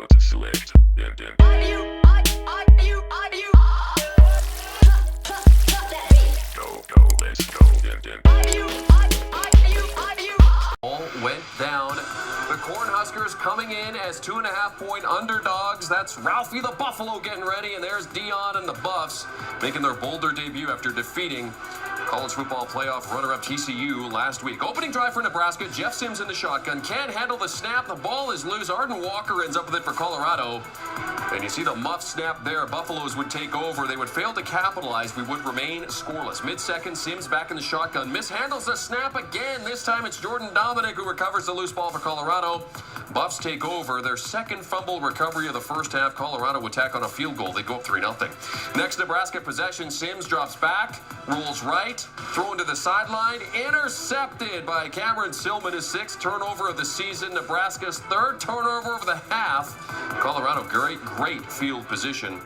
Sound select. Go, let's go. All went down. The Cornhuskers coming in as 2.5-point underdogs. That's Ralphie the Buffalo getting ready, and there's Dion and the Buffs making their Boulder debut after defeating college football playoff runner-up TCU last week. Opening drive for Nebraska. Jeff Sims in the shotgun. Can't handle the snap. The ball is loose. Arden Walker ends up with it for Colorado. And you see the muff snap there. Buffaloes would take over. They would fail to capitalize. We would remain scoreless. Mid-second, Sims back in the shotgun. Mishandles the snap again. This time it's Jordan Dominic who recovers the loose ball for Colorado. Buffs take over. Their second fumble recovery of the first half. Colorado would tack on a field goal. They go up 3-0. Next Nebraska possession. Sims drops back. Rolls right. Thrown to the sideline. Intercepted by Cameron Sillman. His sixth turnover of the season. Nebraska's third turnover of the half. Colorado, great field position.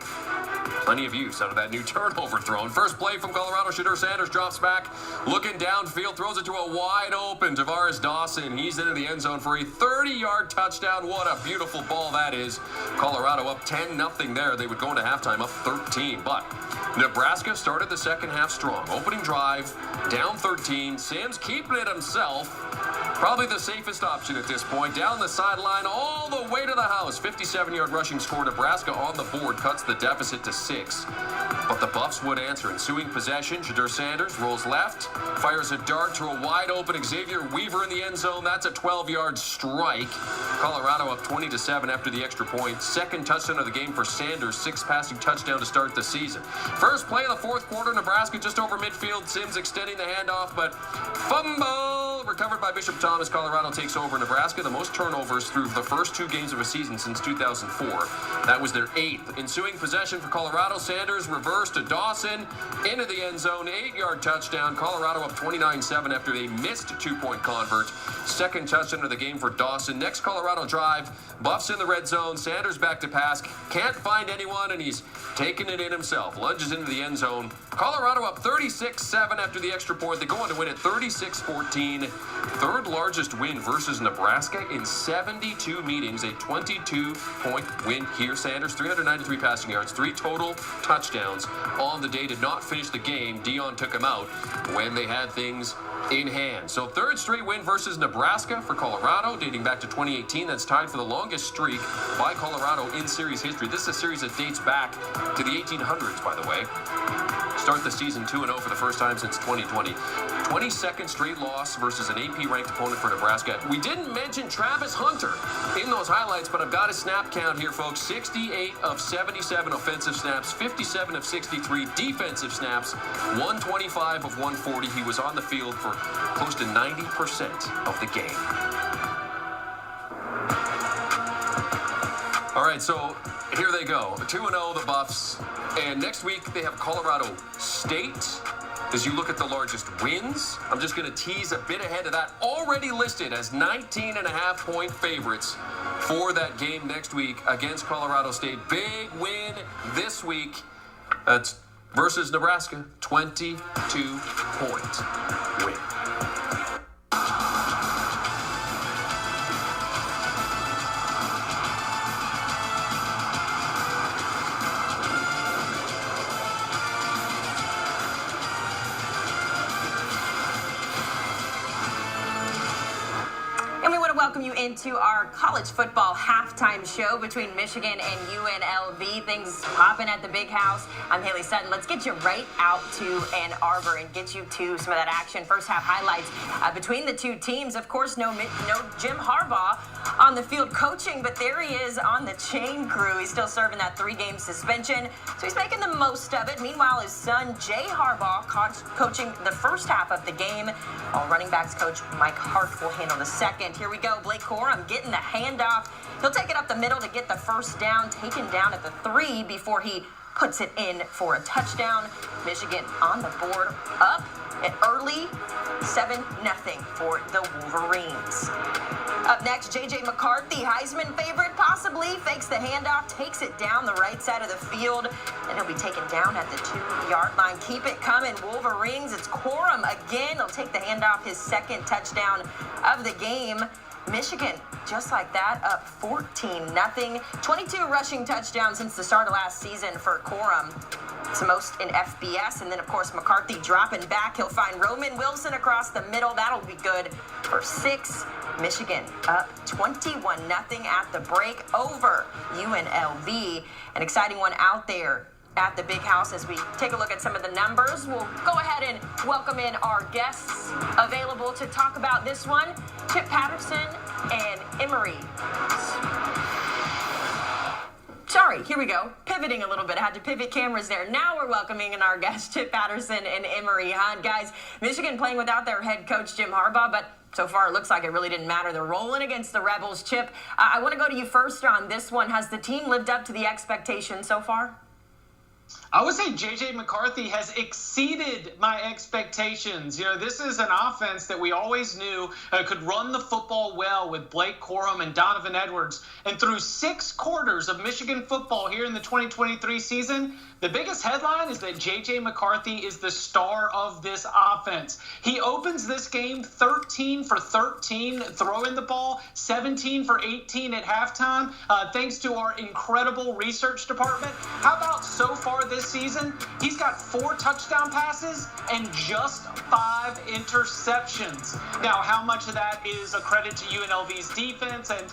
Plenty of use out of that new turnover thrown. First play from Colorado. Shedeur Sanders drops back. Looking downfield. Throws it to a wide open Tavares Dawson. He's into the end zone for a 30-yard touchdown. What a beautiful ball that is. Colorado up 10-0 there. They would go into halftime up 13. But Nebraska started the second half strong. Opening drive. Down 13. Sims keeping it himself. Probably the safest option at this point. Down the sideline all the way to the house. 57-yard rushing score. Nebraska on the board. Cuts the deficit to 6. But the Buffs would answer. Ensuing possession. Shedeur Sanders rolls left. Fires a dart to a wide open Xavier Weaver in the end zone. That's a 12-yard strike. Colorado up 20-7 after the extra point. Second touchdown of the game for Sanders. 6th passing touchdown to start the season. First play of the fourth quarter. Nebraska just over midfield. Sims extending the handoff, but fumble recovered by Bishop Thomas. Colorado takes over Nebraska. The most turnovers through the first 2 games of a season since 2004. That was their 8th. Ensuing possession for Colorado. Sanders reverse to Dawson into the end zone. 8-yard touchdown. Colorado up 29-7 after they missed a 2-point convert. Second touchdown of the game for Dawson. Next Colorado drive. Buffs in the red zone. Sanders back to pass. Can't find anyone, and he's taking it in himself. Lunges into the end zone. Colorado up 36-7 after the extra point. They go on to win at 36-14. Third largest win versus Nebraska in 72 meetings. A 22-point win here. Sanders, 393 passing yards, 3 total touchdowns on the day. Did not finish the game. Dion took him out when they had things in hand. So third straight win versus Nebraska for Colorado, dating back to 2018. That's tied for the longest streak by Colorado in series history. This is a series that dates back to the 1800s, by the way. Start the season 2-0 for the first time since 2020. 22nd straight loss versus an AP-ranked opponent for Nebraska. We didn't mention Travis Hunter in those highlights, but I've got a snap count here, folks. 68 of 77 offensive snaps, 57 of 63 defensive snaps, 125 of 140. He was on the field for close to 90% of the game. All right, so here they go. 2-0, the Buffs. And next week, they have Colorado State. As you look at the largest wins, I'm just going to tease a bit ahead of that. Already listed as 19.5-point favorites for that game next week against Colorado State. Big win this week. That's versus Nebraska. 22-point win. Welcome you into our college football halftime show between Michigan and UNLV. Things popping at the big house. I'm Haley Sutton. Let's get you right out to Ann Arbor and get you to some of that action. First half highlights between the two teams. Of course, no Jim Harbaugh on the field coaching, but there he is on the chain crew. He's still serving that 3-game suspension, so he's making the most of it. Meanwhile, his son, Jay Harbaugh, coaching the first half of the game, while running backs coach Mike Hart will handle the second. Here we go. Blake Corum getting the handoff. He'll take it up the middle to get the first down, taken down at the 3 before he puts it in for a touchdown. Michigan on the board, up and early, 7-0 for the Wolverines. Up next, J.J. McCarthy, Heisman favorite, possibly, fakes the handoff, takes it down the right side of the field, and he'll be taken down at the 2-yard line. Keep it coming, Wolverines. It's Corum again. He'll take the handoff, his second touchdown of the game. Michigan, just like that, up 14-0. 22 rushing touchdowns since the start of last season for Corum. It's the most in FBS. And then, of course, McCarthy dropping back. He'll find Roman Wilson across the middle. That'll be good for 6. Michigan up 21-0 at the break over UNLV. An exciting one out there at the Big House. As we take a look at some of the numbers, we'll go ahead and welcome in our guests available to talk about this one, Chip Patterson and Emery. Sorry, here we go. Pivoting a little bit. I had to pivot cameras there. Now we're welcoming in our guests, Chip Patterson and Emery Hunt. Guys, Michigan playing without their head coach, Jim Harbaugh, but so far it looks like it really didn't matter. They're rolling against the Rebels. Chip, I want to go to you first on this one. Has the team lived up to the expectations so far? I would say J.J. McCarthy has exceeded my expectations. This is an offense that we always knew could run the football well with Blake Corum and Donovan Edwards. And through 6 quarters of Michigan football here in the 2023 season, the biggest headline is that J.J. McCarthy is the star of this offense. He opens this game 13 for 13 throwing the ball, 17 for 18 at halftime, thanks to our incredible research department. How about so far this season? He's got 4 touchdown passes and just 5 interceptions. Now, how much of that is a credit to UNLV's defense and,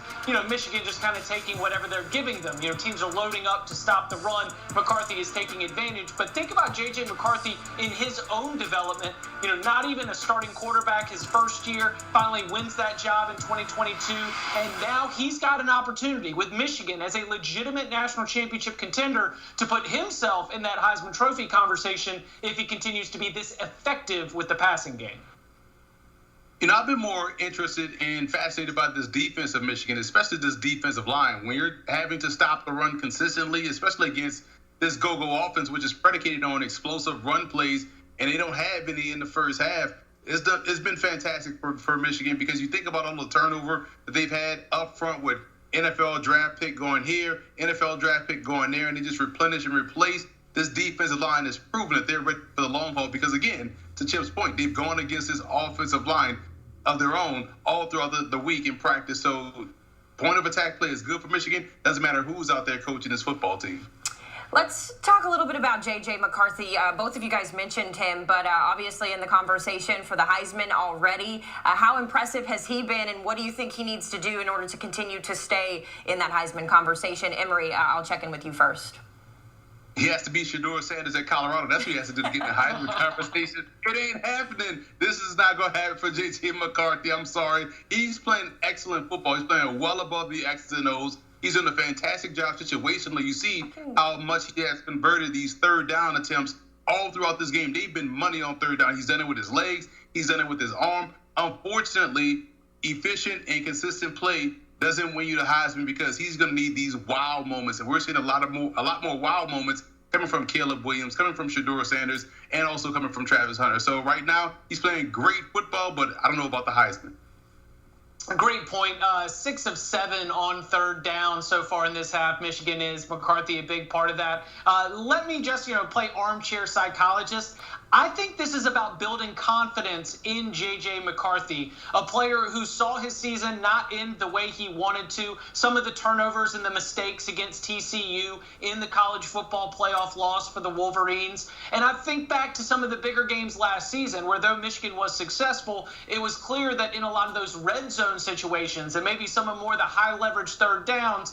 Michigan just kind of taking whatever they're giving them? Teams are loading up to stop the run. McCarthy is taking advantage. But think about J.J. McCarthy in his own development. Not even a starting quarterback his first year, finally wins that job in 2022. And now he's got an opportunity with Michigan as a legitimate national championship contender to put himself in that Heisman Trophy conversation if he continues to be this effective with the passing game. I've been more interested and fascinated by this defense of Michigan, especially this defensive line. When you're having to stop the run consistently, especially against this go-go offense, which is predicated on explosive run plays, and they don't have any in the first half, it's been fantastic for Michigan, because you think about all the turnover that they've had up front with NFL draft pick going here, NFL draft pick going there, and they just replenish and replace. This defensive line has proven that they're ready for the long haul, because, again, to Chip's point, they've gone against this offensive line of their own all throughout the week in practice. So point of attack play is good for Michigan. Doesn't matter who's out there coaching this football team. Let's talk a little bit about J.J. McCarthy. Both of you guys mentioned him, but obviously in the conversation for the Heisman already. How impressive has he been, and what do you think he needs to do in order to continue to stay in that Heisman conversation? Emery, I'll check in with you first. He has to beat Shedeur Sanders at Colorado. That's what he has to do to get in the Heisman conversation. It ain't happening. This is not going to happen for J.J. McCarthy. I'm sorry. He's playing excellent football. He's playing well above the X's and O's. He's doing a fantastic job situationally. You see how much he has converted these third down attempts all throughout this game. They've been money on third down. He's done it with his legs. He's done it with his arm. Unfortunately, efficient and consistent play doesn't win you the Heisman, because he's going to need these wow moments. And we're seeing a lot more wow moments coming from Caleb Williams, coming from Shedeur Sanders, and also coming from Travis Hunter. So right now, he's playing great football, but I don't know about the Heisman. Great point. 6 of 7 on third down so far in this half. Michigan is. McCarthy a big part of that. Let me just, play armchair psychologist. I think this is about building confidence in J.J. McCarthy, a player who saw his season not end the way he wanted to. Some of the turnovers and the mistakes against TCU in the college football playoff loss for the Wolverines. And I think back to some of the bigger games last season where, though Michigan was successful, it was clear that in a lot of those red zone situations and maybe some of more the high leverage third downs,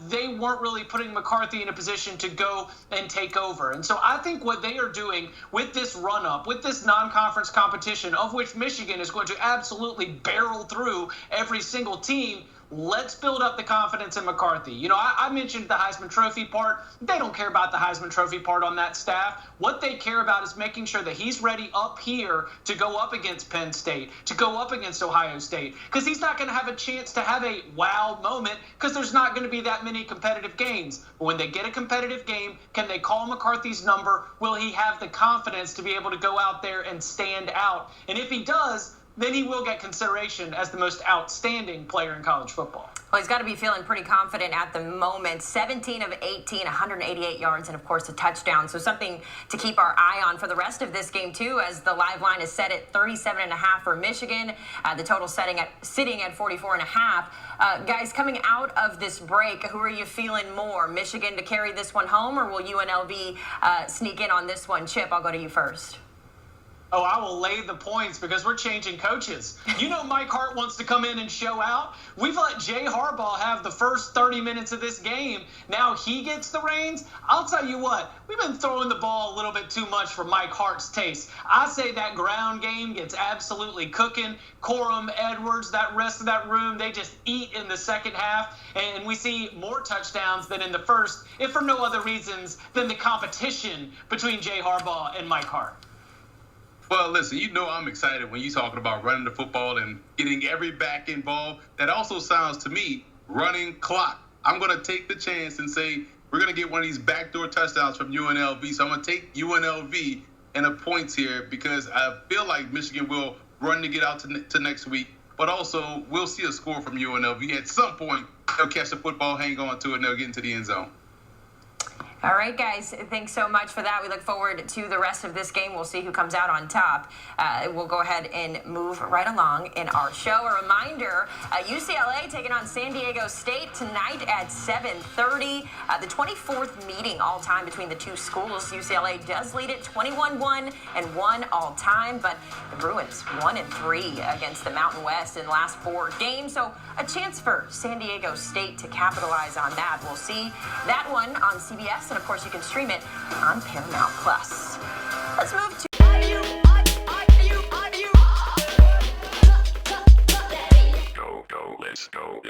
they weren't really putting McCarthy in a position to go and take over. And so I think what they are doing with this run-up, with this non-conference competition, of which Michigan is going to absolutely barrel through every single team, let's build up the confidence in McCarthy. I mentioned the Heisman Trophy part. They don't care about the Heisman Trophy part on that staff. What they care about is making sure that he's ready up here to go up against Penn State, to go up against Ohio State, because he's not going to have a chance to have a wow moment because there's not going to be that many competitive games. But when they get a competitive game, can they call McCarthy's number? Will he have the confidence to be able to go out there and stand out? And if he does, then he will get consideration as the most outstanding player in college football. Well, he's got to be feeling pretty confident at the moment. 17 of 18, 188 yards, and of course a touchdown. So something to keep our eye on for the rest of this game too, as the live line is set at 37.5 for Michigan. The total sitting at 44.5. Guys, coming out of this break, who are you feeling more? Michigan to carry this one home, or will UNLV sneak in on this one? Chip, I'll go to you first. Oh, I will lay the points because we're changing coaches. You know Mike Hart wants to come in and show out. We've let Jay Harbaugh have the first 30 minutes of this game. Now he gets the reins. I'll tell you what, we've been throwing the ball a little bit too much for Mike Hart's taste. I say that ground game gets absolutely cooking. Corum, Edwards, that rest of that room, they just eat in the second half. And we see more touchdowns than in the first, if for no other reasons than the competition between Jay Harbaugh and Mike Hart. Well, listen, you know I'm excited when you're talking about running the football and getting every back involved. That also sounds to me running clock. I'm going to take the chance and say we're going to get one of these backdoor touchdowns from UNLV. So I'm going to take UNLV and the points here because I feel like Michigan will run to get out to next week. But also, we'll see a score from UNLV. At some point, they'll catch the football, hang on to it, and they'll get into the end zone. All right, guys, thanks so much for that. We look forward to the rest of this game. We'll see who comes out on top. We'll go ahead and move right along in our show. A reminder, UCLA taking on San Diego State tonight at 7:30. The 24th meeting all-time between the two schools. UCLA does lead it 21-1 and 1 all-time, but the Bruins 1-3 against the Mountain West in the last 4 games. So a chance for San Diego State to capitalize on that. We'll see that one on CBS. And of course, you can stream it on Paramount Plus. Let's move to. Go, let's go.